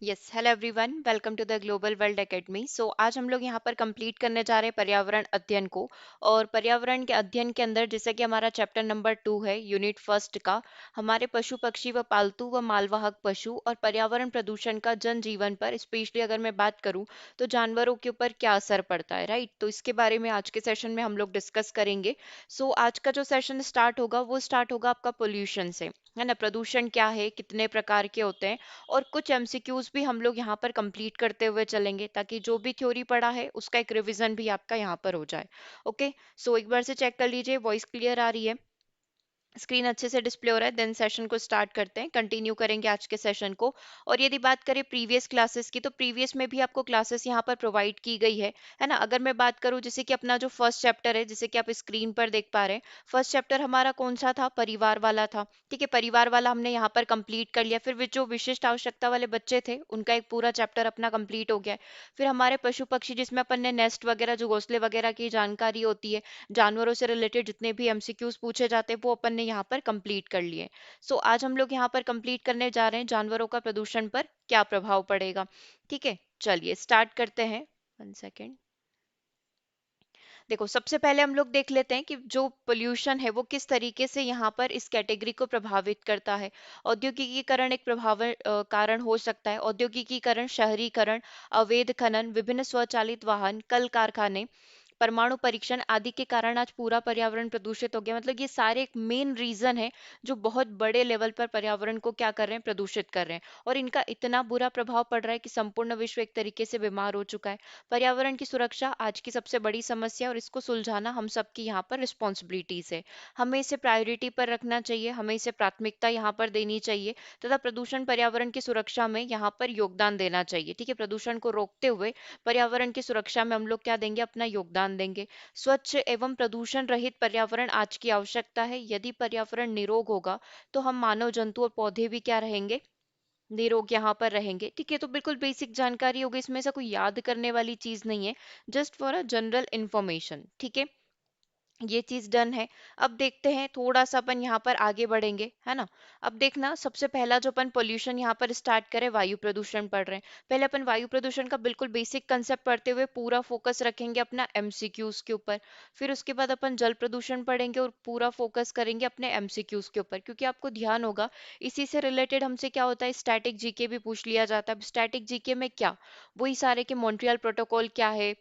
Yes hello everyone welcome to the global world academy. आज हम लोग यहाँ पर कंप्लीट करने जा रहे हैं पर्यावरण अध्ययन को। और पर्यावरण के अध्ययन के अंदर जैसे कि हमारा चैप्टर नंबर 2 है यूनिट फर्स्ट का, हमारे पशु पक्षी व पालतू व मालवाहक पशु और पर्यावरण प्रदूषण का जनजीवन पर, स्पेशली अगर मैं बात करूँ तो जानवरों के ऊपर क्या असर पड़ता है, राइट। तो इसके बारे में आज के सेशन में हम लोग डिस्कस करेंगे। आज का जो सेशन स्टार्ट होगा वो स्टार्ट होगा आपका पोल्यूशन से, है ना। प्रदूषण क्या है, कितने प्रकार के होते हैं, और कुछ एमसीक्यूज भी हम लोग यहाँ पर कंप्लीट करते हुए चलेंगे, ताकि जो भी थ्योरी पढ़ा है उसका एक रिवीजन भी आपका यहाँ पर हो जाए। ओके। एक बार से चेक कर लीजिए, वॉइस क्लियर आ रही है, स्क्रीन अच्छे से डिस्प्ले हो रहा है। देन सेशन को स्टार्ट करते हैं, कंटिन्यू करेंगे आज के सेशन को। और यदि बात करें प्रीवियस क्लासेस की, तो प्रीवियस में भी आपको क्लासेस यहाँ पर प्रोवाइड की गई है ना। अगर मैं बात करूँ जैसे कि अपना जो फर्स्ट चैप्टर है, जैसे कि आप स्क्रीन पर देख पा रहे हैं, फर्स्ट चैप्टर हमारा कौन सा था, परिवार वाला था। ठीक है, परिवार वाला हमने यहाँ पर कंप्लीट कर लिया। फिर जो विशिष्ट आवश्यकता वाले बच्चे थे उनका एक पूरा चैप्टर अपना कंप्लीट हो गया है। फिर हमारे पशु पक्षी, जिसमें अपन ने नेस्ट वगैरह, जो घोंसले वगैरह की जानकारी होती है, जानवरों से रिलेटेड जितने भी एमसीक्यूज पूछे जाते हैं वो अपन ने यहाँ पर कंप्लीट कर लिए। आज हम लोग यहाँ पर कंप्लीट करने जा रहे हैं जानवरों का प्रदूषण पर क्या प्रभाव पड़ेगा। ठीक है, चलिए स्टार्ट करते हैं। 1 सेकेंड। देखो, सबसे पहले हम लोग देख लेते हैं कि जो पोल्यूशन है वो किस तरीके से यहाँ पर इस कैटेगरी को प्रभावित करता है। औद्योगिकीकरण एक कारण हो सकता है। औद्योगिकीकरण, शहरीकरण, अवैध खनन, विभिन्न स्वचालित वाहन, कल कारखाने, परमाणु परीक्षण आदि के कारण आज पूरा पर्यावरण प्रदूषित हो गया। मतलब ये सारे एक मेन रीजन है जो बहुत बड़े लेवल पर पर्यावरण को क्या कर रहे हैं, प्रदूषित कर रहे हैं। और इनका इतना बुरा प्रभाव पड़ रहा है कि संपूर्ण विश्व एक तरीके से बीमार हो चुका है। पर्यावरण की सुरक्षा आज की सबसे बड़ी समस्या है, और इसको सुलझाना हम सबकी यहाँ पर रिस्पॉन्सिबिलिटीज है। हमें इसे प्रायोरिटी पर रखना चाहिए, हमें इसे प्राथमिकता यहाँ पर देनी चाहिए, तथा प्रदूषण पर्यावरण की सुरक्षा में यहाँ पर योगदान देना चाहिए। ठीक है, प्रदूषण को रोकते हुए पर्यावरण की सुरक्षा में हम लोग क्या देंगे, अपना योगदान देंगे। स्वच्छ एवं प्रदूषण रहित पर्यावरण आज की आवश्यकता है। यदि पर्यावरण निरोग होगा तो हम मानव, जंतु और पौधे भी क्या रहेंगे, निरोग यहाँ पर रहेंगे। ठीक है, तो बिल्कुल बेसिक जानकारी होगी, इसमें से कोई याद करने वाली चीज नहीं है, just for a general information. ठीक है, ये चीज डन है। अब देखते हैं, थोड़ा सा अपन यहाँ पर आगे बढ़ेंगे, है ना। अब देखना, सबसे पहला जो अपन पोल्यूशन यहाँ पर स्टार्ट करें, वायु प्रदूषण पढ़ रहे हैं। पहले अपन वायु प्रदूषण का बिल्कुल बेसिक कंसेप्ट पढ़ते हुए पूरा फोकस रखेंगे अपना एमसीक्यूज के ऊपर। फिर उसके बाद अपन जल प्रदूषण पढ़ेंगे और पूरा फोकस करेंगे अपने एमसीक्यूज के ऊपर, क्योंकि आपको ध्यान होगा इसी से रिलेटेड हमसे क्या होता है, स्टैटिक जीके भी पूछ लिया जाता है। स्टैटिक जीके में क्या, वही सारे के मॉन्ट्रियल प्रोटोकॉल क्या है,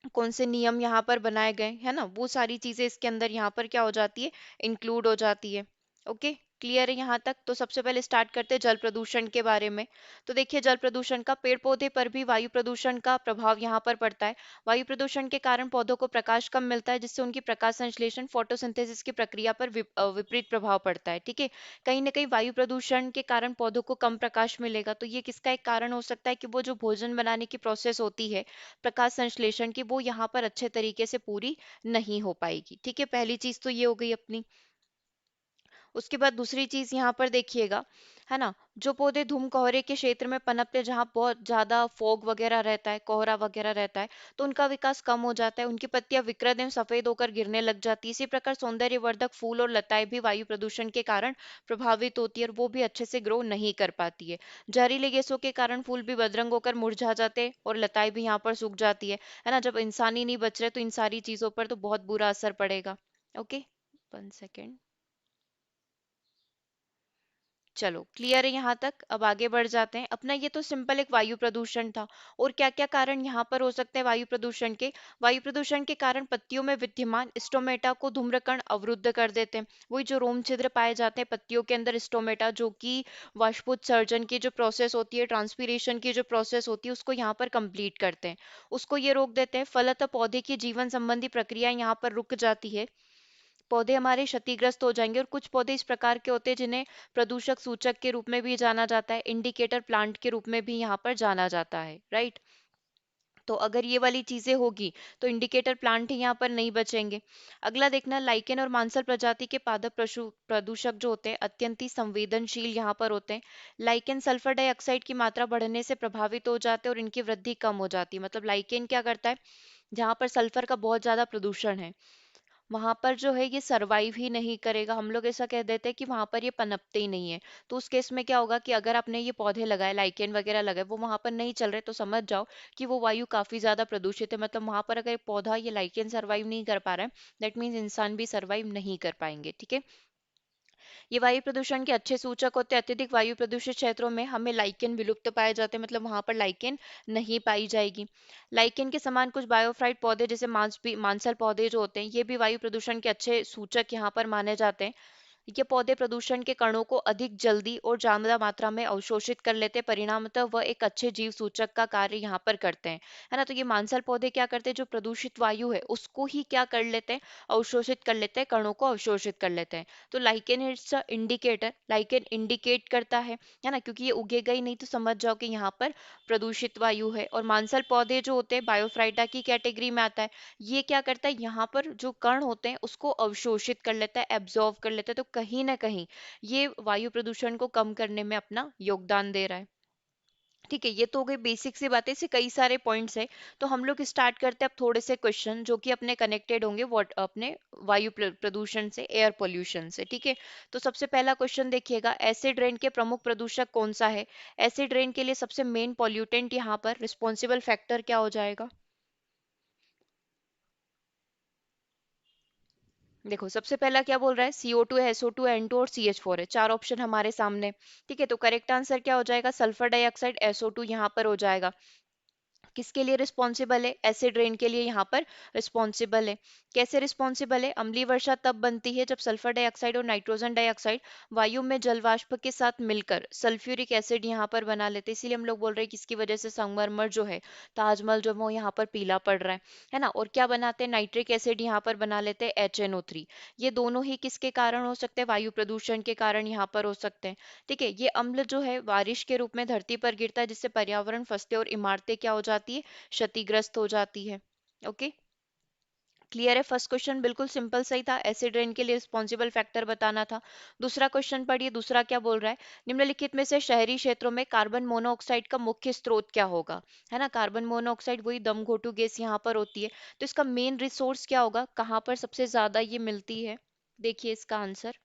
कौन से नियम यहाँ पर बनाए गए, है ना, वो सारी चीजें इसके अंदर यहाँ पर क्या हो जाती है, इंक्लूड हो जाती है। ओके, क्लियर है यहाँ तक। तो सबसे पहले स्टार्ट करते हैं जल प्रदूषण के बारे में। तो देखिए, जल प्रदूषण का पेड़ पौधे पर भी वायु प्रदूषण का प्रभाव यहाँ पर पड़ता है। वायु प्रदूषण के कारण पौधों को प्रकाश कम मिलता है, जिससे उनकी प्रकाश संश्लेषण, फोटोसिंथेसिस की प्रक्रिया पर विपरीत प्रभाव पड़ता है। ठीक है, कहीं ना कहीं वायु प्रदूषण के कारण पौधों को कम प्रकाश मिलेगा, तो ये किसका एक कारण हो सकता है कि वो जो भोजन बनाने की प्रोसेस होती है प्रकाश संश्लेषण की, वो यहाँ पर अच्छे तरीके से पूरी नहीं हो पाएगी। ठीक है, पहली चीज तो ये हो गई अपनी। उसके बाद दूसरी चीज यहाँ पर देखिएगा, है ना, जो पौधे धूम कोहरे के क्षेत्र में पनपते हैं, जहाँ बहुत ज्यादा फॉग वगैरह रहता है, कोहरा वगैरह रहता है, तो उनका विकास कम हो जाता है, उनकी पत्तियां विकृत एवं सफेद होकर गिरने लग जाती है। इसी प्रकार सौंदर्यवर्धक फूल और लताएं भी वायु प्रदूषण के कारण प्रभावित होती है, और वो भी अच्छे से ग्रो नहीं कर पाती है। जहरीले गैसों के कारण फूल भी बदरंग होकर मुरझा जाते हैं, और लताएं भी यहाँ पर सूख जाती है ना। जब इंसान ही नहीं बच रहे तो इन सारी चीजों पर तो बहुत बुरा असर पड़ेगा। Okay, 1 second. चलो, क्लियर है यहाँ तक। अब आगे बढ़ जाते हैं। अपना ये तो सिंपल एक वायु प्रदूषण था। और क्या क्या कारण यहाँ पर हो सकते हैं वायु प्रदूषण के। वायु प्रदूषण के कारण पत्तियों में विद्यमान स्टोमेटा को धूम्रकण अवरुद्ध कर देते हैं। वही जो रोम छिद्र पाए जाते हैं पत्तियों के अंदर, स्टोमेटा, जो कि वाष्पोत्सर्जन की जो प्रोसेस होती है, ट्रांसपीरेशन की जो प्रोसेस होती है, उसको यहाँ पर कंप्लीट करते हैं, उसको ये रोक देते हैं। फलतः पौधे की जीवन संबंधी प्रक्रिया यहाँ पर रुक जाती है, पौधे हमारे क्षतिग्रस्त हो जाएंगे। और कुछ पौधे इस प्रकार के होते हैं जिन्हें प्रदूषक सूचक के रूप में भी जाना जाता है, इंडिकेटर प्लांट के रूप में भी यहाँ पर जाना जाता है, राइट। तो अगर ये वाली चीजें होगी तो इंडिकेटर प्लांट ही यहाँ पर नहीं बचेंगे। अगला देखना, लाइकेन और मांसल प्रजाति के पादप प्रदूषक जो होते हैं अत्यंत ही संवेदनशील यहाँ पर होते हैं। लाइकेन सल्फर डाइऑक्साइड की मात्रा बढ़ने से प्रभावित हो जाते हैं और इनकी वृद्धि कम हो जाती है। मतलब लाइकेन क्या करता है, जहाँ पर सल्फर का बहुत ज्यादा प्रदूषण है, वहां पर जो है ये सरवाइव ही नहीं करेगा। हम लोग ऐसा कह देते हैं कि वहां पर ये पनपते ही नहीं है। तो उस केस में क्या होगा कि अगर आपने ये पौधे लगाए, लाइकेन वगैरह लगाए, वो वहां पर नहीं चल रहे, तो समझ जाओ कि वो वायु काफी ज्यादा प्रदूषित है। मतलब वहां पर अगर पौधा ये लाइकेन सरवाइव नहीं कर पा रहा है, दैट मीन्स इंसान भी सरवाइव नहीं कर पाएंगे। ठीक है। ये वायु प्रदूषण के अच्छे सूचक होते हैं। अत्यधिक वायु प्रदूषित क्षेत्रों में हमें लाइकेन विलुप्त पाए जाते हैं, मतलब वहां पर लाइकेन नहीं पाई जाएगी। लाइकेन के समान कुछ बायोफाइट पौधे जैसे मांसल पौधे जो होते हैं, ये भी वायु प्रदूषण के अच्छे सूचक यहाँ पर माने जाते हैं। ये पौधे प्रदूषण के कणों को अधिक जल्दी और ज्यादा मात्रा में अवशोषित कर लेते हैं, परिणामतः वह एक अच्छे जीव सूचक का कार्य यहाँ पर करते हैं, है ना। तो ये मांसल पौधे क्या करते हैं, जो प्रदूषित वायु है उसको ही क्या कर लेते हैं, अवशोषित कर लेते हैं, कणों को अवशोषित कर लेते हैं। तो lichen it's indicator, lichen indicate करता है ना, क्योंकि ये उगेगा ही नहीं तो समझ जाओ कि यहाँ पर प्रदूषित वायु है। और मांसल पौधे जो होते हैं बायोफ्राइटा की कैटेगरी में आता है। ये क्या करता है, यहाँ पर जो कण होते हैं उसको अवशोषित कर लेता है, एब्जॉर्व कर लेता है। तो कहीं ना कहीं ये वायु प्रदूषण को कम करने में अपना योगदान दे रहा है। ठीक है, ये तो हो गई बेसिक सी बातें, से कई सारे पॉइंट्स है। तो हम लोग स्टार्ट करते हैं अब थोड़े से क्वेश्चन जो कि अपने कनेक्टेड होंगे वॉट अपने वायु प्रदूषण से, एयर पोल्यूशन से। ठीक है। तो सबसे पहला क्वेश्चन देखिएगा, एसिड रेन के प्रमुख प्रदूषक कौन सा है। एसिड रेन के लिए सबसे मेन पॉल्यूटेंट यहाँ पर रिस्पॉन्सिबल फैक्टर क्या हो जाएगा। देखो सबसे पहला क्या बोल रहा है, CO2 है, SO2 है, N2 और CH4 है। चार ऑप्शन हमारे सामने। ठीक है, तो करेक्ट आंसर क्या हो जाएगा, सल्फर डाइऑक्साइड SO2 यहाँ पर हो जाएगा। किसके लिए रिस्पॉन्सिबल है, एसिड रेन के लिए यहाँ पर रिस्पॉन्सिबल है। कैसे रिस्पॉन्सिबल है, अम्लीय वर्षा तब बनती है जब सल्फर डाइऑक्साइड और नाइट्रोजन डाइऑक्साइड वायु में जल वाष्प के साथ मिलकर सल्फ्यूरिक एसिड यहाँ पर बना लेते हैं। इसीलिए हम लोग बोल रहे हैं कि इसकी वजह से संगमरमर जो है, ताजमहल जो है, वो यहाँ पर पीला पड़ रहा है ना। और क्या बनाते हैं, नाइट्रिक एसिड यहाँ पर बना लेते हैं HNO3। ये दोनों ही किसके कारण हो सकते हैं, वायु प्रदूषण के कारण यहाँ पर हो सकते हैं। ठीक है, ये अम्ल जो है बारिश के रूप में धरती पर गिरता है, जिससे पर्यावरण फसले और इमारतें क्या हो जाती है, क्षतिग्रस्त हो जाती है। ओके, क्लियर है। फर्स्ट क्वेश्चन बिल्कुल सिंपल सही था, एसिड रेन के लिए रिस्पॉन्सिबल फैक्टर बताना था। दूसरा क्वेश्चन पढ़िए, दूसरा क्या बोल रहा है, निम्नलिखित में से शहरी क्षेत्रों में कार्बन मोनोऑक्साइड का मुख्य स्रोत क्या होगा। है ना, कार्बन मोनोऑक्साइड वही दम घोटू गैस यहाँ पर होती है। तो इसका मेन रिसोर्स क्या होगा, कहाँ पर सबसे ज्यादा ये मिलती है। देखिए इसका आंसर,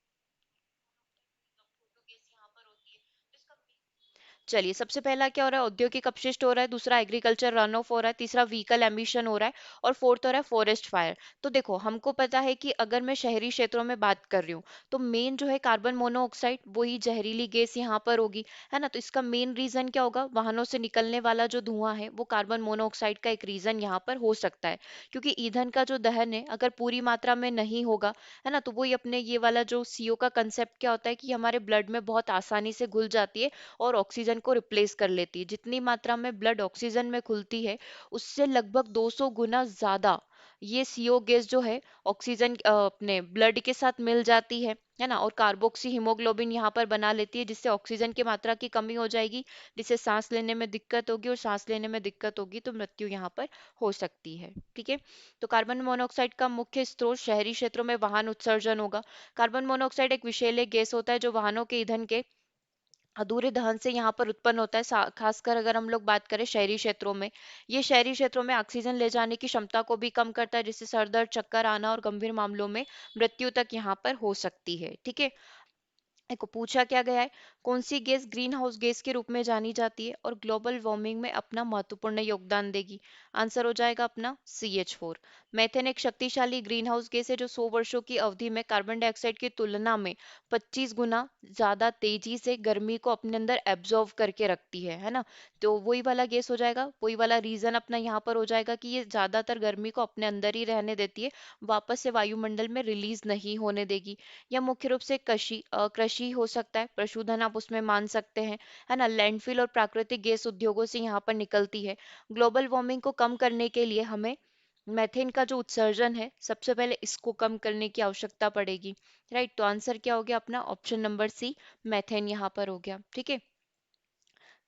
चलिए सबसे पहला क्या हो रहा है, औद्योगिक अपशिष्ट हो रहा है। दूसरा एग्रीकल्चर रन ऑफ हो रहा है। तीसरा व्हीकल एमिशन हो रहा है। और फोर्थ हो रहा है फॉरेस्ट फायर। तो देखो हमको पता है कि अगर मैं शहरी क्षेत्रों में बात कर रही हूँ, तो मेन जो है कार्बन मोनोऑक्साइड, वही जहरीली गैस यहाँ पर होगी। है ना, तो इसका मेन रीजन क्या होगा, वाहनों से निकलने वाला जो धुआं है वो कार्बन मोनोऑक्साइड का एक रीजन यहाँ पर हो सकता है। क्योंकि ईंधन का जो दहन है अगर पूरी मात्रा में नहीं होगा, है ना, तो वही अपने ये वाला जो CO का कंसेप्ट क्या होता है कि हमारे ब्लड में बहुत आसानी से घुल जाती है और ऑक्सीजन को रिप्लेस कर लेती है। जितनी मात्रा में ब्लड ऑक्सीजन में खुलती है, उससे लगभग 200 गुना ज्यादा ये CO गैस जो है ऑक्सीजन अपने ब्लड के साथ मिल जाती है ना, और कार्बोक्सी हीमोग्लोबिन यहाँ पर बना लेती है, जिससे ऑक्सीजन की मात्रा की कमी हो जाएगी, जिससे सांस लेने में दिक्कत होगी, और सांस लेने में दिक्कत होगी तो मृत्यु यहाँ पर हो सकती है। ठीक है, तो कार्बन मोनोऑक्साइड का मुख्य स्रोत शहरी क्षेत्रों में वाहन उत्सर्जन होगा। कार्बन मोनोऑक्साइड एक विषैले गैस होता है जो वाहनों के ईंधन के अधूरे दहन से यहाँ पर उत्पन्न होता है। खासकर अगर हम लोग बात करें शहरी क्षेत्रों में, ये शहरी क्षेत्रों में ऑक्सीजन ले जाने की क्षमता को भी कम करता है, जिससे सर दर्द, चक्कर आना और गंभीर मामलों में मृत्यु तक यहाँ पर हो सकती है। ठीक है, देखो पूछा क्या गया है, कौन सी गैस ग्रीन हाउस गैस के रूप में जानी जाती है और ग्लोबल वार्मिंग में अपना महत्वपूर्ण योगदान देगी। आंसर हो जाएगा अपना CH4। मेथेन एक शक्तिशाली ग्रीन हाउस गैस है जो 100 वर्षों की अवधि में कार्बन डाइऑक्साइड की तुलना में 25 गुना ज्यादा तेजी से गर्मी को अपने अंदर एब्जॉर्व करके रखती है ना। तो वही वाला गैस हो जाएगा, वही वाला रीजन अपना यहाँ पर हो जाएगा कि ये ज्यादातर गर्मी को अपने अंदर ही रहने देती है, वापस से वायुमंडल में रिलीज नहीं होने देगी। या मुख्य रूप से कृषि हो सकता है, पशुधन आप उसमें मान सकते हैं, है ना। लैंडफिल और प्राकृतिक गैस उद्योगों से यहाँ पर निकलती है। ग्लोबल वार्मिंग को कम करने के लिए हमें मेथेन का जो उत्सर्जन है, सबसे पहले इसको कम करने की आवश्यकता पड़ेगी। राइट, तो आंसर क्या हो गया अपना, ऑप्शन नंबर C, मेथेन यहाँ पर हो गया। ठीक है,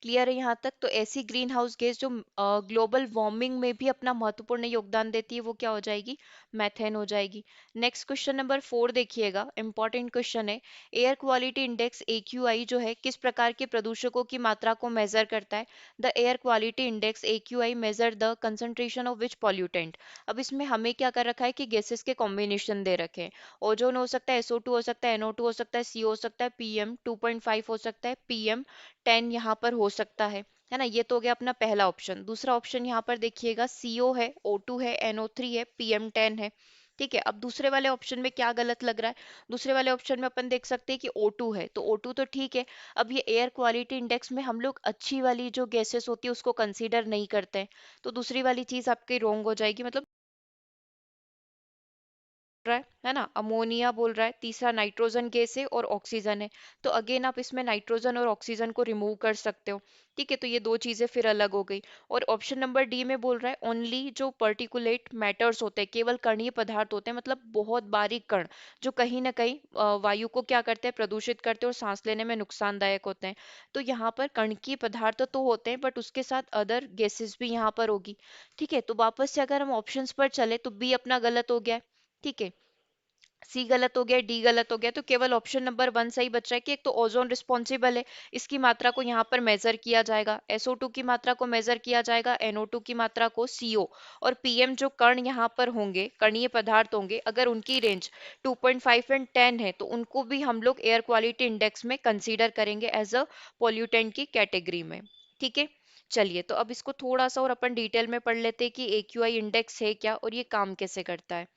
क्लियर है यहाँ तक? तो ऐसी ग्रीन हाउस गैस जो ग्लोबल वार्मिंग में भी अपना महत्वपूर्ण योगदान देती है वो क्या हो जाएगी? मैथेन हो जाएगी। नेक्स्ट क्वेश्चन नंबर 4 देखिएगा, इंपॉर्टेंट क्वेश्चन है। एयर क्वालिटी इंडेक्स AQI जो है किस प्रकार के प्रदूषकों की मात्रा को मेजर करता है? The air quality index AQI measure the concentration of which pollutant. अब इसमें हमें क्या कर रखा है कि गैसेस के कॉम्बिनेशन दे रखे हैं। ओजोन हो सकता है, SO2 हो सकता है, NO2 हो सकता है, CO हो सकता है, PM2.5 हो सकता है, PM10 यहाँ पर हो सकता है ना? ये तो हो गया अपना पहला ऑप्शन। दूसरा ऑप्शन यहाँ पर देखिएगा, CO है, O2 है, NO3 है, PM10 है। ठीक है, अब दूसरे वाले ऑप्शन में क्या गलत लग रहा है? दूसरे वाले ऑप्शन में अपन देख सकते हैं कि O2 है, तो O2 तो ठीक है। अब ये एयर क्वालिटी इंडेक्स में हम लोग अच्छी वाली जो गैसेस होती है उसको कंसीडर नहीं करते हैं, तो दूसरी वाली चीज आपकी रोंग हो जाएगी। मतलब रहा है ना, अमोनिया बोल रहा है, तीसरा नाइट्रोजन गैस है और ऑक्सीजन है। तो अगेन आप इसमें नाइट्रोजन और ऑक्सीजन को रिमूव कर सकते हो। ठीक है, तो ये दो चीजें फिर अलग हो गई। और ऑप्शन नंबर डी में बोल रहा है ओनली जो पर्टिकुलेट मैटर्स होते हैं, केवल कणीय पदार्थ होते हैं, मतलब बहुत बारीक कण जो कहीं ना कहीं वायु को क्या करते हैं, प्रदूषित करते हैं और सांस लेने में नुकसानदायक होते हैं। तो यहाँ पर कणकीय पदार्थ तो होते हैं, बट उसके साथ अदर गैसेस भी यहाँ पर होगी। ठीक है, तो वापस से अगर हम ऑप्शंस पर चले तो बी अपना गलत हो गया है। ठीक है, सी गलत हो गया, डी गलत हो गया, तो केवल ऑप्शन नंबर 1 सही बच रहा है कि एक तो ओजोन रिस्पॉन्सिबल है, इसकी मात्रा को यहाँ पर मेजर किया जाएगा, SO2 की मात्रा को मेजर किया जाएगा, NO2 की मात्रा को, CO और PM जो कण यहाँ पर होंगे, कणीय पदार्थ होंगे, अगर उनकी रेंज 2.5 एंड 10 है तो उनको भी हम लोग एयर क्वालिटी इंडेक्स में कंसीडर करेंगे एज अ पोल्यूटेंट की कैटेगरी में। ठीक है, चलिए तो अब इसको थोड़ा सा और अपन डिटेल में पढ़ लेते हैं कि AQI इंडेक्स है क्या और ये काम कैसे करता है।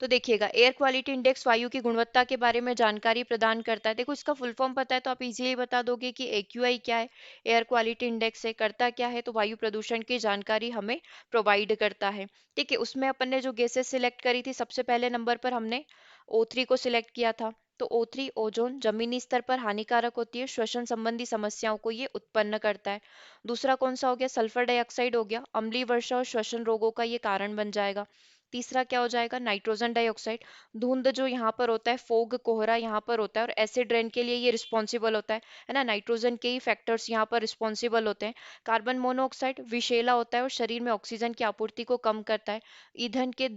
तो देखिएगा, एयर क्वालिटी इंडेक्स वायु की गुणवत्ता के बारे में जानकारी प्रदान करता है। देखो इसका फुल फॉर्म पता है तो आप इजीली बता दोगे कि AQI क्या है, एयर क्वालिटी इंडेक्स है, करता क्या है, तो वायु प्रदूषण की जानकारी हमें प्रोवाइड करता है। ठीक है, उसमें अपन ने जो गैसेस सिलेक्ट करी थी, सबसे पहले नंबर पर हमने O3 को सिलेक्ट किया था। तो O3 ओजोन जमीनी स्तर पर हानिकारक होती है, श्वसन संबंधी समस्याओं को ये उत्पन्न करता है। दूसरा कौन सा हो गया? सल्फर डाइऑक्साइड हो गया, अम्लीय वर्षा और श्वसन रोगों का ये कारण बन जाएगा। तीसरा क्या हो जाएगा? नाइट्रोजन डाइऑक्साइड, धुंध जो यहाँ पर होता है, फोग कोहरा यहाँ पर होता है और एसिड रेन के लिए ये रिस्पॉन्सिबल होता है ना? नाइट्रोजन के ही फैक्टर्स यहाँ पर रिस्पॉन्सिबल होते हैं। कार्बन मोनोऑक्साइड विषैला होता है और शरीर में ऑक्सीजन की आपूर्ति को कम करता है। ईंधन के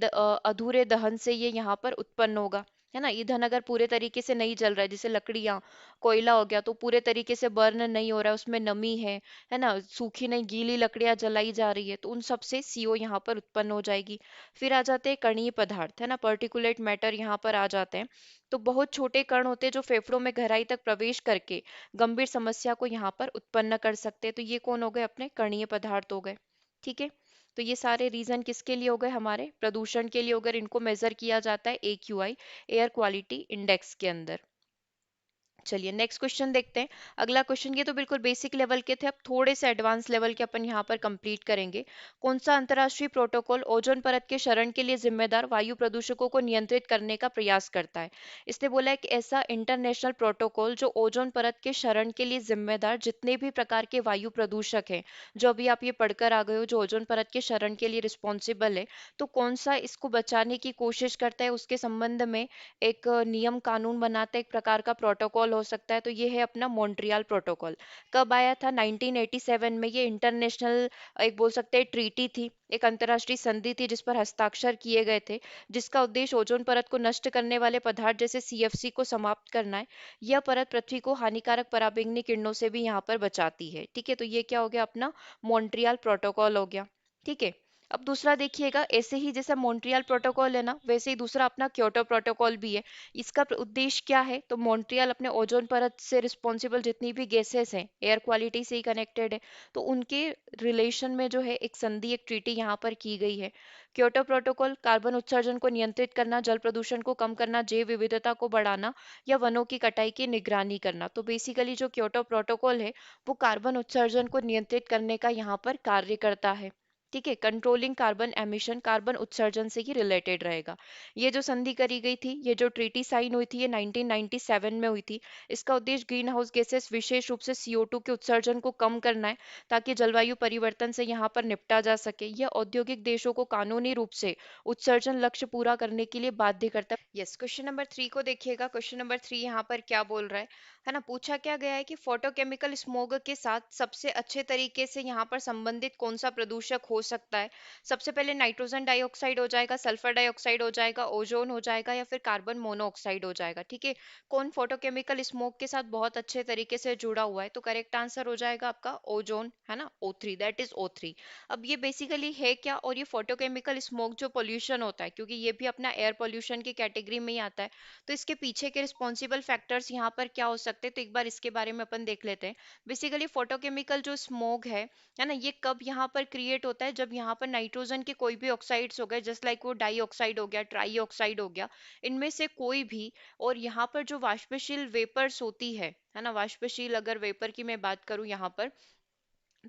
अधूरे दहन से ये यहाँ पर उत्पन्न होगा, है ना? ईंधन अगर पूरे तरीके से नहीं जल रहा है, जैसे लकड़ियां, कोयला हो गया, तो पूरे तरीके से बर्न नहीं हो रहा है, उसमें नमी है ना, सूखी नहीं गीली लकड़ियां जलाई जा रही है, तो उन सब से CO यहाँ पर उत्पन्न हो जाएगी। फिर आ जाते हैं कणीय पदार्थ, है ना, पर्टिकुलेट मैटर यहाँ पर आ जाते हैं। तो बहुत छोटे कण होते हैं जो फेफड़ों में गहराई तक प्रवेश करके गंभीर समस्या को यहाँ पर उत्पन्न कर सकते हैं। तो ये कौन हो गए? अपने कणीय पदार्थ हो गए। ठीक है, तो ये सारे रीजन किसके लिए हो गए? हमारे प्रदूषण के लिए, अगर इनको मेजर किया जाता है AQI, एयर क्वालिटी इंडेक्स के अंदर। चलिए नेक्स्ट क्वेश्चन देखते हैं। अगला क्वेश्चन, ये तो बिल्कुल बेसिक लेवल के थे, अब थोड़े से एडवांस लेवल के अपन यहाँ पर कंप्लीट करेंगे। कौन सा अंतर्राष्ट्रीय प्रोटोकॉल ओजोन परत के क्षरण के लिए जिम्मेदार वायु प्रदूषकों को नियंत्रित करने का प्रयास करता है? इसने बोला है कि ऐसा इंटरनेशनल प्रोटोकॉल जो ओजोन परत के क्षरण के लिए जिम्मेदार जितने भी प्रकार के वायु प्रदूषक हैं, जो अभी आप ये पढ़कर आ गए हो, जो ओजोन परत के क्षरण के लिए रिस्पॉन्सिबल है, तो कौन सा इसको बचाने की कोशिश करता है, उसके संबंध में एक नियम कानून बनाता है, एक प्रकार का प्रोटोकॉल हो सकता है। तो ये है अपना मॉन्ट्रियल प्रोटोकॉल। कब आया था? 1987 में। ये इंटरनेशनल, एक बोल सकते हैं ट्रीटी थी, एक अंतर्राष्ट्रीय संधि थी जिस पर हस्ताक्षर किए गए थे, जिसका उद्देश्य ओजोन परत को नष्ट करने वाले पदार्थ जैसे CFC को समाप्त करना है। यह परत पृथ्वी को हानिकारक पराबैंगनी किरणों से भी यहाँ पर बचाती है। ठीक है, तो ये क्या हो गया? अपना मॉन्ट्रियल प्रोटोकॉल हो गया। ठीक है, अब दूसरा देखिएगा, ऐसे ही जैसा मॉन्ट्रियल प्रोटोकॉल है ना, वैसे ही दूसरा अपना क्योटो प्रोटोकॉल भी है। इसका उद्देश्य क्या है? तो मॉन्ट्रियल अपने ओजोन परत से रिस्पॉन्सिबल जितनी भी गैसेस हैं, एयर क्वालिटी से ही कनेक्टेड है, तो उनके रिलेशन में जो है एक संधि, एक ट्रीटी यहाँ पर की गई है। क्योटो प्रोटोकॉल कार्बन उत्सर्जन को नियंत्रित करना, जल प्रदूषण को कम करना, जैव विविधता को बढ़ाना या वनों की कटाई की निगरानी करना। तो बेसिकली जो क्योटो प्रोटोकॉल है वो कार्बन उत्सर्जन को नियंत्रित करने का यहाँ पर कार्य करता है। ठीक है, कंट्रोलिंग कार्बन एमिशन, कार्बन उत्सर्जन से ही रिलेटेड रहेगा। ये जो संधि करी गई थी, ये जो ट्रीटी साइन हुई थी, ये 1997 में हुई थी। इसका उद्देश्य ग्रीन हाउस गैसेस, विशेष रूप से CO2 के उत्सर्जन को कम करना है, ताकि जलवायु परिवर्तन से यहाँ पर निपटा जा सके। यह औद्योगिक देशों को कानूनी रूप से उत्सर्जन लक्ष्य पूरा करने के लिए बाध्य करता है। यस, क्वेश्चन नंबर 3 को देखिएगा। क्वेश्चन नंबर 3 यहाँ पर क्या बोल रहा है ना, पूछा क्या गया है कि फोटोकेमिकल स्मोग के साथ सबसे अच्छे तरीके से यहाँ पर संबंधित कौन सा प्रदूषक हो सकता है। सबसे पहले नाइट्रोजन डाइऑक्साइड हो जाएगा, सल्फर डाइऑक्साइड हो जाएगा, ओजोन हो जाएगा, या फिर कार्बन मोनोऑक्साइड हो जाएगा। ठीक है, कौन फोटोकेमिकल स्मोक के साथ बहुत अच्छे तरीके से जुड़ा हुआ है, तो करेक्ट आंसर हो जाएगा आपका ओजोन, है ना, O3, दैट इज O3। अब ये बेसिकली है क्या, और ये फोटोकेमिकल स्मोक जो पोल्यूशन होता है, क्योंकि ये भी अपना एयर पोल्यूशन की कैटेगरी में ही आता है, तो इसके पीछे के रिस्पॉन्सिबल फैक्टर्स यहाँ पर क्या हो सकते हैं, तो एक बार इसके बारे में अपन देख लेते हैं। बेसिकली फोटोकेमिकल जो स्मोक है ना, ये कब यहाँ पर क्रिएट होता है, जब यहाँ पर नाइट्रोजन के कोई भी ऑक्साइड्स हो गए, जस्ट लाइक वो डाई ऑक्साइड हो गया, ट्राई ऑक्साइड हो गया, इनमें से कोई भी, और यहाँ पर जो वाष्पशील वेपर्स होती है ना, वाष्पशील अगर वेपर की मैं बात करूं यहाँ पर,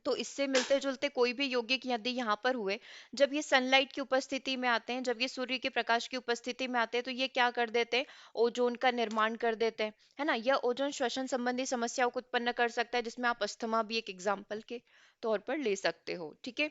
तो इससे मिलते जुलते कोई भी यौगिक यदि यहाँ पर हुए, जब ये सनलाइट की उपस्थिति में आते हैं, जब ये सूर्य के प्रकाश की उपस्थिति में आते हैं, तो ये क्या कर देते हैं, ओजोन का निर्माण कर देते हैं, है ना। यह ओजोन श्वसन संबंधी समस्याओं को उत्पन्न कर सकता है, जिसमें आप अस्थमा भी एक एग्जाम्पल के तौर पर ले सकते हो। ठीक है,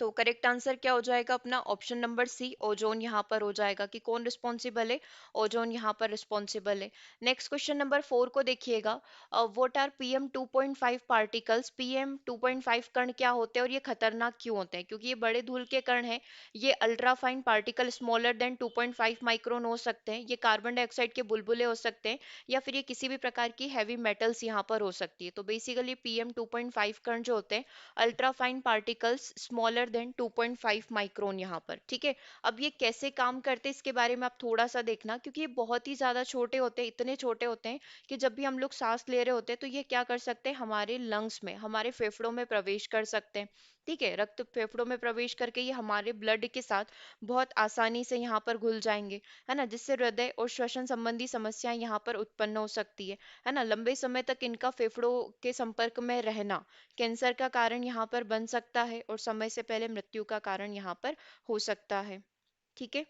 तो करेक्ट आंसर क्या हो जाएगा अपना, ऑप्शन नंबर सी, ओजोन यहाँ पर हो जाएगा। कि कौन रिस्पॉन्सिबल है, ओजोन यहाँ पर रिस्पॉन्सिबल है। नेक्स्ट क्वेश्चन नंबर 4 को देखिएगा। What are PM2.5 particles. PM2.5 कण क्या होते हैं और ये खतरनाक क्यों होते हैं, क्योंकि ये बड़े धूल के कण हैं। ये ultra fine particle smaller than 2.5 micron हो सकते हैं। ये कार्बन डाइऑक्साइड के बुलबुले हो सकते हैं, या फिर ये किसी भी प्रकार की हैवी मेटल्स यहाँ पर हो सकती है। तो बेसिकली PM2.5 कण जो होते हैं, ultra fine particles smaller than 2.5 micron यहाँ पर। ठीक है, अब ये कैसे काम करते हैं इसके बारे में आप थोड़ा सा देखना, क्योंकि ये बहुत ही ज्यादा छोटे होते हैं, इतने छोटे होते हैं कि जब भी हम लोग सांस ले रहे होते हैं, तो ये क्या कर सकते हैं, हमारे लंग्स में, हमारे फेफड़ों में प्रवेश कर सकते हैं। ठीक है, रक्त फेफड़ों में प्रवेश करके ये हमारे ब्लड के साथ बहुत आसानी से यहाँ पर घुल जाएंगे, है ना, जिससे हृदय और श्वसन संबंधी समस्याएं यहाँ पर उत्पन्न हो सकती है ना। लंबे समय तक इनका फेफड़ों के संपर्क में रहना कैंसर का कारण यहाँ पर बन सकता है, और समय से पहले मृत्यु का कारण यहाँ पर हो सकता है। ठीक है,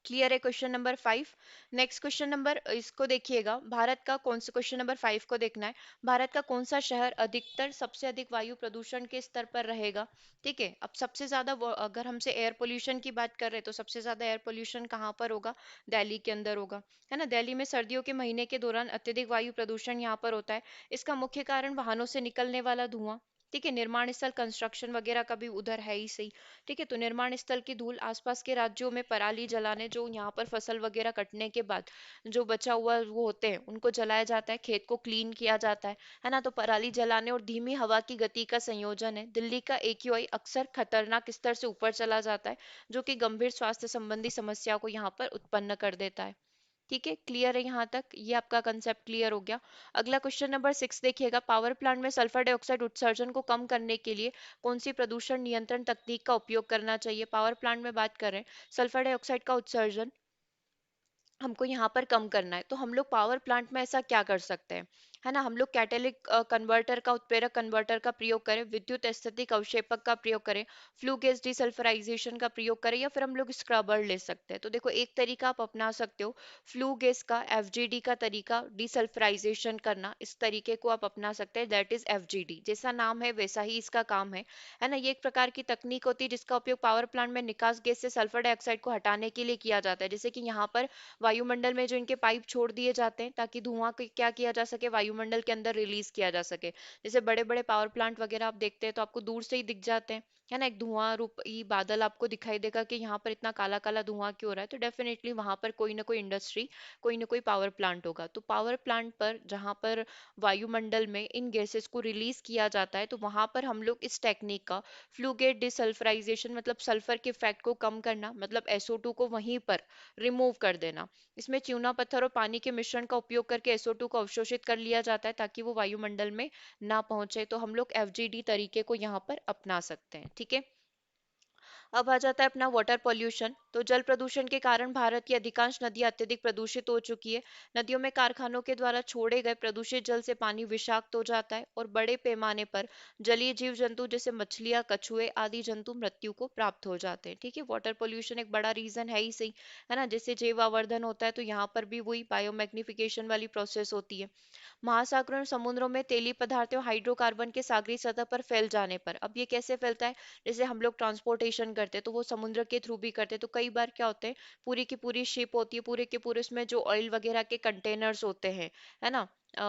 क्लियर है question number 5। Next question number इसको देखिएगा, भारत का कौन सा, क्वेश्चन नंबर 5 को देखना है, भारत का कौन सा शहर अधिकतर सबसे अधिक वायु प्रदूषण के स्तर पर रहेगा। ठीक है, अब सबसे ज्यादा अगर हमसे एयर पोल्यूशन की बात कर रहे हैं, तो सबसे ज्यादा एयर पोल्यूशन कहाँ पर होगा, दिल्ली के अंदर होगा, है ना। दिल्ली में सर्दियों के महीने के दौरान अत्यधिक वायु प्रदूषण यहाँ पर होता है। इसका मुख्य कारण वाहनों से निकलने वाला धुआं। ठीक है, निर्माण स्थल, कंस्ट्रक्शन वगैरह का भी उधर है ही सही। ठीक है, तो निर्माण स्थल की धूल, आसपास के राज्यों में पराली जलाने, जो यहाँ पर फसल वगैरह कटने के बाद जो बचा हुआ वो होते हैं, उनको जलाया जाता है, खेत को क्लीन किया जाता है ना। तो पराली जलाने और धीमी हवा की गति का संयोजन है। दिल्ली का AQI अक्सर खतरनाक स्तर से ऊपर चला जाता है, जो कि गंभीर स्वास्थ्य संबंधी समस्या को यहाँ पर उत्पन्न कर देता है। ठीक है, क्लियर है यहाँ तक, ये आपका कंसेप्ट क्लियर हो गया। अगला क्वेश्चन नंबर 6 देखिएगा, पावर प्लांट में सल्फर डाइऑक्साइड उत्सर्जन को कम करने के लिए कौन सी प्रदूषण नियंत्रण तकनीक का उपयोग करना चाहिए। पावर प्लांट में बात करें, सल्फर डाइऑक्साइड का उत्सर्जन हमको यहाँ पर कम करना है, तो हम लोग पावर प्लांट में ऐसा क्या कर सकते हैं, है ना। हम लोग कैटेलिक कन्वर्टर का, उत्प्रेरक कन्वर्टर का प्रयोग करें, विद्युत स्थैतिक अवक्षेपक का प्रयोग करें, फ्लू गैस डिसल्फराइजेशन का प्रयोग करें, या फिर हम लोग स्क्रबर ले सकते हैं। तो देखो, एक तरीका आप अपना सकते हो, फ्लू गैस का, FGD का तरीका, डिसल्फराइजेशन करना, इस तरीके को आप अपना सकते हैं, दैट इज FGD। जैसा नाम है वैसा ही इसका काम है ना। ये एक प्रकार की तकनीक होती है जिसका उपयोग पावर प्लांट में निकास गैस से सल्फर डाइऑक्साइड को हटाने के लिए किया जाता है। जैसे कि यहाँ पर वायुमंडल में जो इनके पाइप छोड़ दिए जाते हैं, ताकि धुआं क्या किया जा सके, वायुमंडल के अंदर रिलीज किया जा सके। जैसे बड़े बड़े पावर प्लांट वगैरह आप देखते हैं, तो आपको दूर से ही दिख जाते हैं, है ना, एक धुआं रूपी बादल आपको दिखाई देगा कि यहाँ पर इतना काला काला धुआं क्यों हो रहा है। तो डेफिनेटली वहां पर कोई ना कोई इंडस्ट्री, कोई ना कोई पावर प्लांट होगा। तो पावर प्लांट पर जहाँ पर वायुमंडल में इन गैसेस को रिलीज किया जाता है, तो वहां पर हम लोग इस टेक्निक का, फ्लूगेट डिसल्फराइजेशन, मतलब सल्फर के इफेक्ट को कम करना, मतलब SO2 को वहीं पर रिमूव कर देना। इसमें चूना पत्थर और पानी के मिश्रण का उपयोग करके SO2 को अवशोषित कर लिया जाता है, ताकि वो वायुमंडल में ना पहुंचे। तो हम लोग FGD तरीके को यहाँ पर अपना सकते हैं। ठीक है, अब आ जाता है अपना वाटर पॉल्यूशन। तो जल प्रदूषण के कारण भारत की अधिकांश नदियां अत्यधिक प्रदूषित हो चुकी है। नदियों में कारखानों के द्वारा छोड़े गए प्रदूषित जल से पानी विषाक्त हो जाता है और बड़े पैमाने पर जलीय जीव जंतु जैसे मछलियां, कछुए आदि जंतु मृत्यु को प्राप्त हो जाते हैं। ठीक है, वाटर पोल्यूशन एक बड़ा रीजन है ही सही, है ना। जैसे जैव आवर्धन होता है तो यहाँ पर भी वही बायोमैग्निफिकेशन वाली प्रोसेस होती है। महासागरों और समुद्रों में तेली पदार्थों हाइड्रोकार्बन के सागरीय सतह पर फैल जाने पर, अब ये कैसे फैलता है, जैसे हम लोग ट्रांसपोर्टेशन करते हैं तो वो समुद्र के थ्रू भी करते हैं, तो कई बार क्या होते हैं, पूरी की पूरी शिप होती है, पूरे के पूरे उसमें जो ऑयल वगैरह के कंटेनर्स होते हैं, है ना,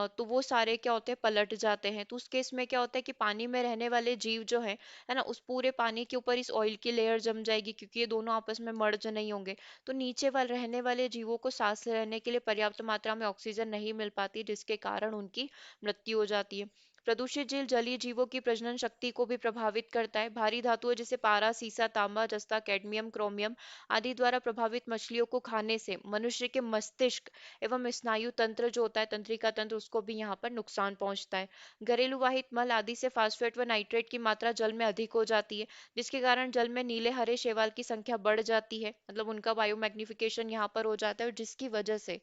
तो वो सारे क्या होते हैं, पलट जाते हैं। तो उस केस में क्या होता है कि पानी में रहने वाले जीव जो है ना, उस पूरे पानी के ऊपर इस ऑयल की लेयर जम जाएगी, क्योंकि ये दोनों आपस में मर्ज नहीं होंगे। तो नीचे वाले रहने वाले जीवों को सांस लेने के लिए पर्याप्त मात्रा में ऑक्सीजन नहीं मिल पाती, जिसके कारण उनकी मृत्यु हो जाती है। प्रदूषित जल जलीय जीवों की प्रजनन शक्ति को भी प्रभावित करता है। भारी धातुओं जैसे पारा, सीसा, तांबा, जस्ता, कैडमियम, क्रोमियम आदि द्वारा प्रभावित मछलियों को खाने से मनुष्य के मस्तिष्क एवं स्नायु तंत्र जो होता है, तंत्रिका तंत्र, उसको भी यहाँ पर नुकसान पहुंचता है। घरेलू वाहित मल आदि से फास्फेट व नाइट्रेट की मात्रा जल में अधिक हो जाती है, जिसके कारण जल में नीले हरे शैवाल की संख्या बढ़ जाती है, मतलब उनका बायोमैग्निफिकेशन यहाँ पर हो जाता है, और जिसकी वजह से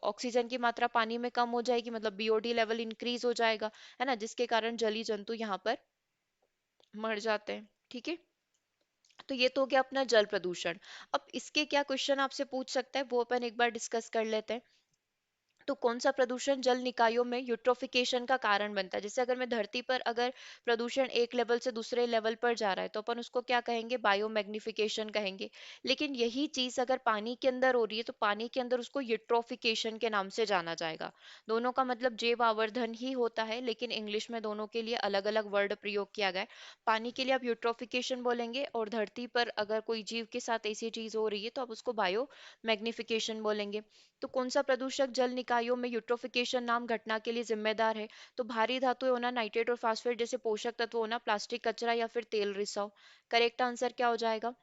ऑक्सीजन की मात्रा पानी में कम हो जाएगी, मतलब बीओडी लेवल इंक्रीज हो जाएगा, है ना, जिसके कारण जलीय जंतु यहाँ पर मर जाते हैं। ठीक है, तो ये तो हो गया अपना जल प्रदूषण। अब इसके क्या क्वेश्चन आपसे पूछ सकता है, वो अपन एक बार डिस्कस कर लेते हैं। तो कौन सा प्रदूषण जल निकायों में यूट्रोफिकेशन का कारण बनता है। जैसे अगर मैं धरती पर अगर प्रदूषण एक लेवल से दूसरे लेवल पर जा रहा है तो अपन उसको क्या कहेंगे, बायोमैग्निफिकेशन कहेंगे। लेकिन यही चीज अगर पानी के अंदर हो रही है तो पानी के अंदर उसको यूट्रोफिकेशन के नाम से जाना जाएगा। दोनों का मतलब जैव आवर्धन ही होता है, लेकिन इंग्लिश में दोनों के लिए अलग अलग वर्ड प्रयोग किया गया है। पानी के लिए आप यूट्रोफिकेशन बोलेंगे, और धरती पर अगर कोई जीव के साथ ऐसी चीज हो रही है तो आप उसको बायो मैग्निफिकेशन बोलेंगे। तो कौन सा प्रदूषक जल निकायों में यूट्रोफिकेशन नाम घटना के लिए जिम्मेदार है। तो भारी धातु होना, नाइट्रेट और फास्फेट जैसे पोषक तत्व होना, प्लास्टिक कचरा या फिर तेल रिसाव। करेक्ट आंसर क्या हो जाएगा,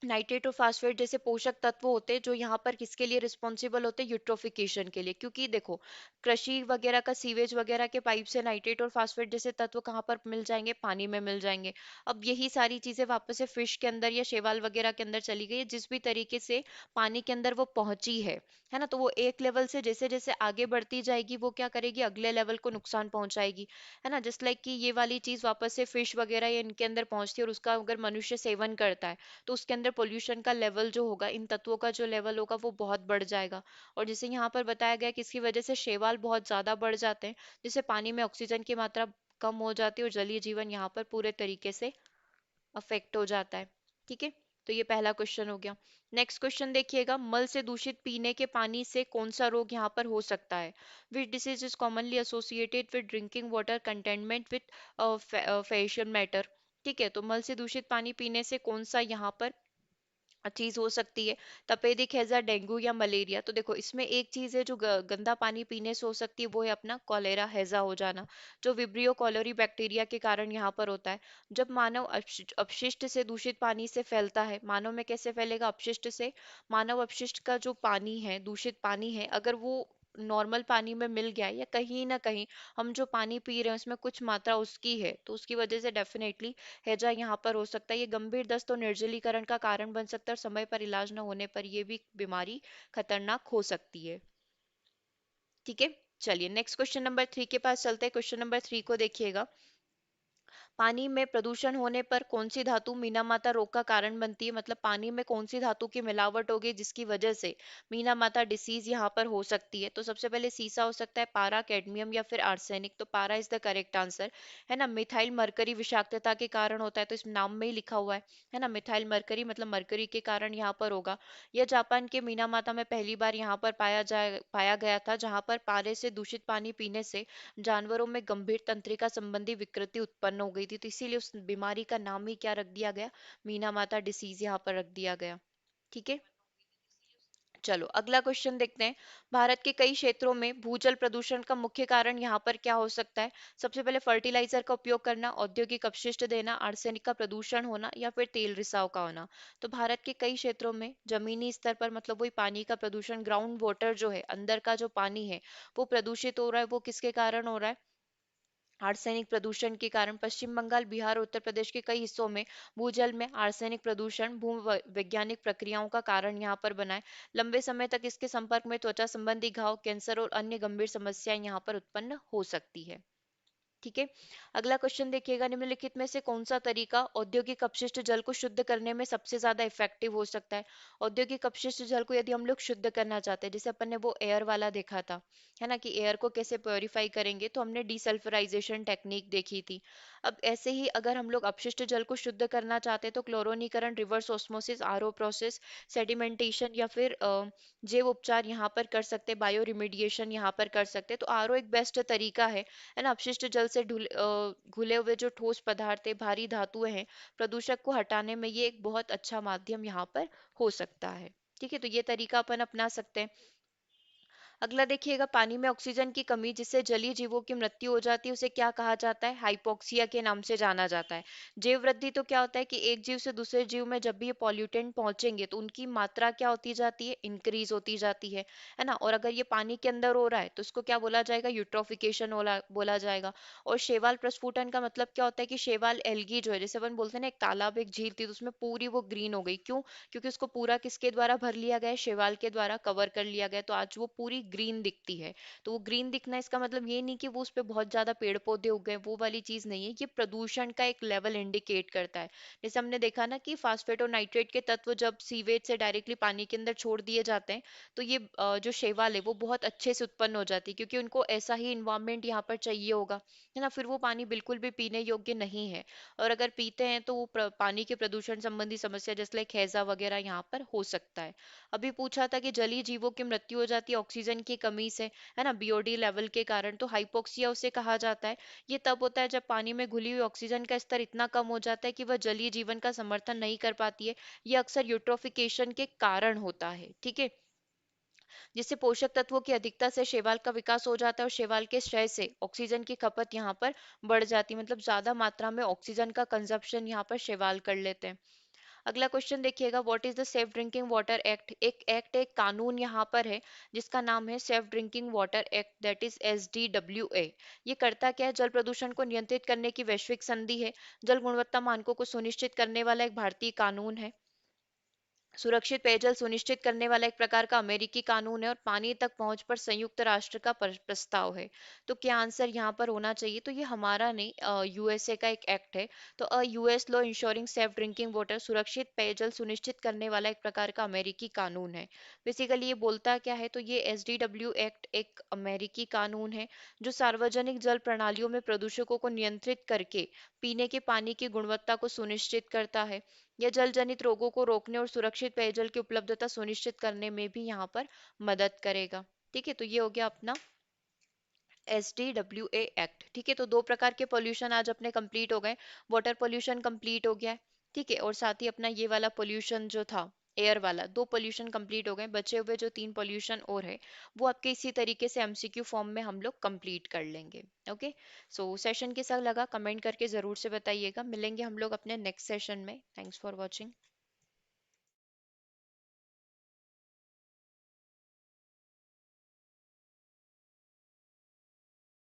नाइट्रेट और फास्फेट जैसे पोषक तत्व होते हैं जो यहाँ पर किसके लिए रिस्पॉन्सिबल होते हैं, यूट्रोफिकेशन के लिए। क्योंकि देखो, कृषि वगैरह का सीवेज वगैरह के पाइप से नाइट्रेट और फास्फेट जैसे तत्व कहाँ पर मिल जाएंगे, पानी में मिल जाएंगे। अब यही सारी चीजें वापस से फिश के अंदर या शैवाल वगैरह के अंदर चली गई है, जिस भी तरीके से पानी के अंदर वो पहुंची है ना, तो वो एक लेवल से जैसे जैसे आगे बढ़ती जाएगी वो क्या करेगी, अगले लेवल को नुकसान पहुंचाएगी, है ना। जस्ट लाइक कि ये वाली चीज वापस से फिश वगैरह या इनके अंदर पहुंचती है और उसका अगर मनुष्य सेवन करता है तो उसके अंदर पोल्यूशन का लेवल जो होगा, इन तत्वों का जो लेवल होगा वो बहुत बढ़ जाएगा। और जैसे यहाँ पर बताया गया कि इसकी वजह से शैवाल बहुत ज्यादा बढ़ जाते हैं, जिससे पानी में ऑक्सीजन की मात्रा कम हो जाती है और जलीय जीवन यहाँ पर पूरे तरीके से अफेक्ट हो जाता है। ठीक है, तो ये पहला क्वेश्चन हो गया। नेक्स्ट क्वेश्चन देखिएगा, मल से दूषित पीने के पानी से कौन सा रोग यहाँ पर हो सकता है। Which disease is commonly associated with drinking water containment with facial matter. ठीक है, तो मल से दूषित पानी पीने से कौन सा यहाँ पर चीज हो सकती है, तपेदिक हैजा, डेंगू या मलेरिया। तो देखो, इसमें एक चीज है जो गंदा पानी पीने से हो सकती है, वो है अपना कॉलेरा हैजा हो जाना, जो विब्रियो कॉलोरी बैक्टीरिया के कारण यहाँ पर होता है। जब मानव अपशिष्ट से दूषित पानी से फैलता है, मानव में कैसे फैलेगा, अपशिष्ट से। मानव अपशिष्ट का जो पानी है, दूषित पानी है, अगर वो नॉर्मल पानी में मिल गया है या कहीं ना कहीं हम जो पानी पी रहे हैं उसमें कुछ मात्रा उसकी है, तो उसकी वजह से डेफिनेटली हैजा यहाँ पर हो सकता है। ये गंभीर दस्त और निर्जलीकरण का कारण बन सकता है, और समय पर इलाज न होने पर ये भी बीमारी खतरनाक हो सकती है। ठीक है, चलिए नेक्स्ट क्वेश्चन नंबर 3 के पास चलते हैं। क्वेश्चन नंबर 3 को देखिएगा, पानी में प्रदूषण होने पर कौन सी धातु मीनामाता रोग का कारण बनती है। मतलब पानी में कौन सी धातु की मिलावट होगी जिसकी वजह से मीनामाता डिसीज यहाँ पर हो सकती है। तो सबसे पहले सीसा हो सकता है, पारा, कैडमियम या फिर आर्सेनिक। तो पारा इज द करेक्ट आंसर, है ना। मिथाइल मरकरी विषाक्तता के कारण होता है, तो इस नाम में ही लिखा हुआ है ना, मिथाइल मरकरी मतलब मरकरी के कारण यहाँ पर होगा। यह जापान के मीनामाता में पहली बार यहाँ पर पाया गया था, जहाँ पर पारे से दूषित पानी पीने से जानवरों में गंभीर तंत्रिका संबंधी विकृति उत्पन्न हो गई थी, तो इसीलिए उस बीमारी का नाम ही क्या रख दिया गया, मीना माता डिसीज यहाँ पर रख दिया गया। ठीक है, चलो अगला क्वेश्चन देखते हैं। भारत के कई क्षेत्रों में भूजल प्रदूषण का मुख्य कारण यहाँ पर क्या हो सकता है। सबसे पहले फर्टिलाइजर का उपयोग करना, औद्योगिक अपशिष्ट देना, आर्सेनिक का प्रदूषण होना या फिर तेल रिसाव का होना। तो भारत के कई क्षेत्रों में जमीनी स्तर पर, मतलब वही पानी का प्रदूषण, ग्राउंड वाटर जो है, अंदर का जो पानी है वो प्रदूषित हो रहा है। वो किसके कारण हो रहा है, आर्सेनिक प्रदूषण के कारण पश्चिम बंगाल, बिहार और उत्तर प्रदेश के कई हिस्सों में भूजल में आर्सेनिक प्रदूषण भू वैज्ञानिक प्रक्रियाओं का कारण यहाँ पर बना है। लंबे समय तक इसके संपर्क में त्वचा संबंधी घाव, कैंसर और अन्य गंभीर समस्याएं यहाँ पर उत्पन्न हो सकती है। ठीक है। अगला क्वेश्चन देखिएगा, निम्नलिखित में से कौन सा तरीका औद्योगिक अपशिष्ट जल को शुद्ध करने में सबसे ज्यादा इफेक्टिव हो सकता है? औद्योगिक अपशिष्ट जल को यदि हम लोग शुद्ध करना चाहते हैं, जैसे अपन ने वो एयर वाला देखा था, है ना, कि एयर को कैसे प्योरीफाई करेंगे, तो हमने डीसल्फराइजेशन टेक्निक देखी थी। अब ऐसे ही अगर हम लोग अपशिष्ट जल को शुद्ध करना चाहते हैं तो क्लोरोनीकरण, reverse osmosis, RO process, sedimentation या फिर जैव उपचार यहाँ पर कर सकते हैं, बायो रिमीडिएशन यहाँ पर कर सकते हैं। तो आरओ एक बेस्ट तरीका है ना, अपशिष्ट जल से घुले हुए जो ठोस पदार्थ है, भारी धातुएं हैं, प्रदूषक को हटाने में ये एक बहुत अच्छा माध्यम यहाँ पर हो सकता है। ठीक है, तो ये तरीका अपन अपना सकते हैं। अगला देखिएगा, पानी में ऑक्सीजन की कमी जिससे जलीय जीवों की मृत्यु हो जाती है उसे क्या कहा जाता है? हाइपोक्सिया के नाम से जाना जाता है। जैव वृद्धि तो क्या होता है कि एक जीव से दूसरे जीव में जब भी ये पॉल्यूटेंट पहुंचेंगे तो उनकी मात्रा क्या होती जाती है? इंक्रीज होती जाती है ना। और अगर ये पानी के अंदर हो रहा है तो उसको क्या बोला जाएगा? यूट्रोफिकेशन बोला जाएगा। और शैवाल प्रस्फुटन का मतलब क्या होता है कि शैवाल एल्गी जो है, जैसे अपन बोलते हैं ना, एक तालाब एक झील थी तो उसमें पूरी वो ग्रीन हो गई, क्यों? क्योंकि उसको पूरा किसके द्वारा भर लिया गया है? शैवाल के द्वारा कवर कर लिया गया है, तो आज वो पूरी ग्रीन दिखती है। तो वो ग्रीन दिखना इसका मतलब ये नहीं कि वो उस पे बहुत ज्यादा पेड़ पौधे उग गए, वो वाली चीज नहीं है। ये प्रदूषण का एक लेवल इंडिकेट करता है। जैसे हमने देखा ना कि फास्फेट और नाइट्रेट के तत्व जब सीवेज से डायरेक्टली पानी के अंदर छोड़ दिए जाते हैं तो ये जो शैवाल है वो बहुत अच्छे से उत्पन्न हो जाती है, क्योंकि उनको ऐसा ही इन्वायरमेंट यहाँ पर चाहिए होगा, है ना। फिर वो पानी बिल्कुल भी पीने योग्य नहीं है, और अगर पीते हैं तो वो पानी के प्रदूषण संबंधी समस्या जैसे लाइक हैजा वगैरह यहाँ पर हो सकता है। अभी पूछा था कि जलीय जीवों की मृत्यु हो जाती है ऑक्सीजन की कमी से, है ना, बीओडी लेवल के कारण, तो हाइपोक्सिया उसे कहा जाता है। ये तब होता है जब पानी में घुली हुई ऑक्सीजन का स्तर इतना कम हो जाता है कि वह जलीय जीवन का समर्थन नहीं कर पाती है। ये अक्सर यूट्रोफिकेशन के कारण होता है। ठीक है, जिससे पोषक तत्वों की अधिकता से शैवाल का विकास हो जाता है और शैवाल के क्षय से ऑक्सीजन की खपत यहाँ पर बढ़ जाती है, मतलब ज्यादा मात्रा में ऑक्सीजन का कंजप्शन यहाँ पर शैवाल कर लेते हैं। अगला क्वेश्चन देखिएगा, what is the safe drinking water act? एक कानून यहाँ पर है जिसका नाम है safe drinking water act, that is SDWA। ये करता क्या है? जल प्रदूषण को नियंत्रित करने की वैश्विक संधि है। जल गुणवत्ता मानकों को सुनिश्चित करने वाला एक भारतीय कानून है। सुरक्षित पेयजल सुनिश्चित करने वाला एक प्रकार का अमेरिकी कानून है, और पानी तक पहुंच पर संयुक्त राष्ट्र का प्रस्ताव है। तो क्या आंसर यहाँ पर होना चाहिए? तो ये हमारा नहीं, यूएसए का एक एक्ट है। तो US law ensuring safe drinking water, सुरक्षित पेयजल सुनिश्चित करने वाला एक प्रकार का अमेरिकी कानून है। बेसिकली ये बोलता क्या है? तो ये SDW एक्ट एक अमेरिकी कानून है जो सार्वजनिक जल प्रणालियों में प्रदूषकों को नियंत्रित करके पीने के पानी की गुणवत्ता को सुनिश्चित करता है। यह जल जनित रोगों को रोकने और सुरक्षित पेयजल की उपलब्धता सुनिश्चित करने में भी यहाँ पर मदद करेगा। ठीक है, तो ये हो गया अपना SDWA एक्ट। ठीक है, तो दो प्रकार के पोल्यूशन आज अपने कंप्लीट हो गए। वाटर पोल्यूशन कंप्लीट हो गया है, ठीक है, और साथ ही अपना ये वाला पोल्यूशन जो था एयर वाला, दो पोल्यूशन कंप्लीट हो गए। बचे हुए जो तीन पोल्यूशन और है वो आपके इसी तरीके से MCQ फॉर्म में हम लोग कंप्लीट कर लेंगे। ओके, सो सेशन कैसा लगा कमेंट करके ज़रूर से बताइएगा। मिलेंगे हम लोग अपने नेक्स्ट सेशन में। Thanks for watching.